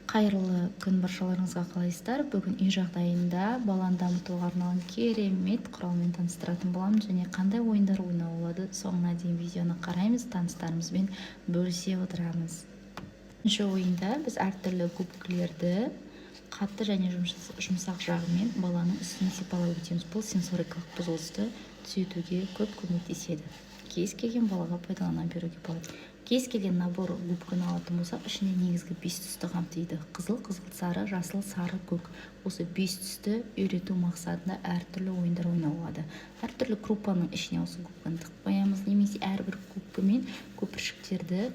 Қайырлы күн баршаларыңызға, қалайсыздар? Бүгін үй жағдайында баланы дамытуға арналған керемет құралмен таныстыратын боламын, және қандай ойындар ойнауға болады, соңына дейін видеоны қараймыз, таныстарымызбен бөлісе отырамыз. Бірінші ойында біз әртүрлі губкілерді қатты және жұмсақ жағымен баланың үстіне сипалай өтеміз. Бұл сенсорикалық бұзылысты түзетуге көп көмектеседі. Кез келген балаға пайдалана беруге болады. Кез келген набор губканы алатын болсақ, ішінде негізгі 5 түсті қамтиды. Қызыл, сары, жасыл, сары, көк. Осы 5 түсті үйрету мақсатында әртүрлі ойындар ойнауға. Әртүрлі группаның ішіне осы губканы тығып қоямыз, немесе әрбір губкамен көпіршіктерді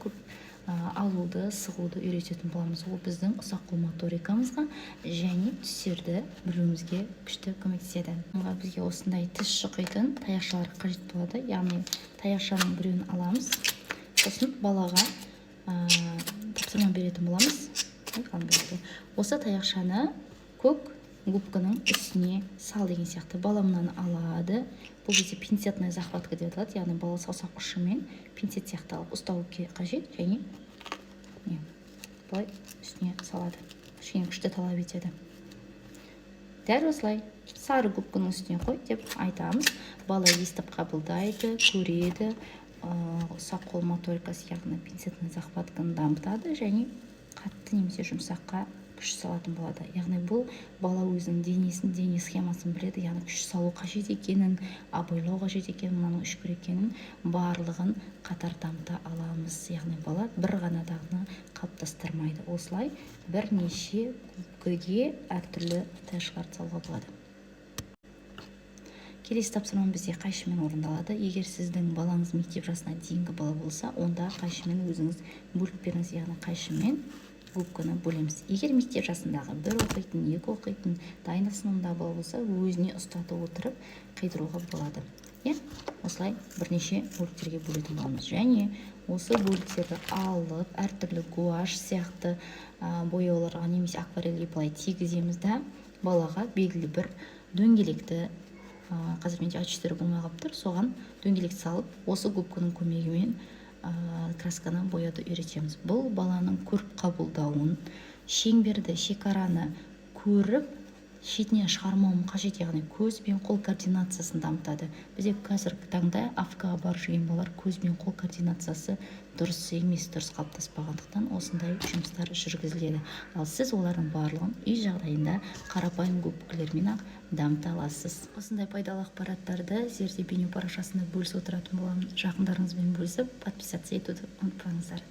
алуды, сығуды үйрететін боламыз. Ол біздің ұсақ қол моторикамызға және түстерді білуімізге күшті көмектеседі. Бізге осындай тіс шұқитын таяқшалар қажет болады. Яғни таяқшаның біреуін аламыз, сосын балаға тапсырма беретін боламыз. Осы таяқшаны көк губканың үстіне сал деген сияқты. Бала мынаны алады. Бұл кезде пинцетная захватка деп аталады. Яғни бала саусақ ұшымен пинцет сияқты алып ұстау қажет, және былай үстіне салады. Кішкене күшті талап етеді. Дәл осылай сары губканың үстіне қой деп айтамыз. Бала естіп қабылдайды, көреді, ұсақ қол моторикасы, яғни пинцетная захватканы дамытады және қатты немесе жұмсаққа күш салатын болады. Яғни бұл бала өзінің дене схемасын біледі, яғни күш салу қажет екенін, абайлау қажет екенін, мынаның үшкір екенін барлығын қатар дамыта аламыз. Яғни бала бір ғана дағдыны қалыптастырмайды. Осылай бірнеше губкаге әртүрлі таяқшаларды салуға болады. Келесі тапсырма бізде қайшымен орындалады. Егер сіздің балаңыз мектеп жасына дейінгі бала болса, онда қайшымен өзіңіз бөліп беріңіз, яғни қайшымен губканы бөлеміз. Егер мектеп жасындағы бір оқитын, екі оқитын, дайындық сыныбында бала болса, өзіне ұстатып отырып қидыруға болады. Осылай бірнеше бөліктерге бөлетін боламыз. Және осы бөліктерді алып, әртүрлі гуаш сияқты бояуларға немесе акварельге былай тигіземіз да, балаға белгілі бір дөңгелекті, қазір менде А4 болмай қалып тұр, соған дөңгелек салып, осы губканың көмегімен красканы бояуды үйретеміз. Бұл баланың көріп қабылдауын, шеңберді, шекараны көріп, шетіне шығармауым қажет, яғни көз бен қол координациясын дамытады. Бізде қазіргі таңда Африкаға барып жүрген балалар көз бен қол координациясы дұрыс емес, дұрыс қалыптаспағандықтан осындай жұмыстар жүргізіледі. Ал сіз олардың барлығын үй жағдайында қарапайым губкілермен ақ дамыта аласыз. Осындай пайдалы ақпараттарды Зерде бейнеу парақшасында бөлісіп отыратын боламын. Жақындарыңызбен бөлісіп, подписаться етуді ұмытпаңыздар.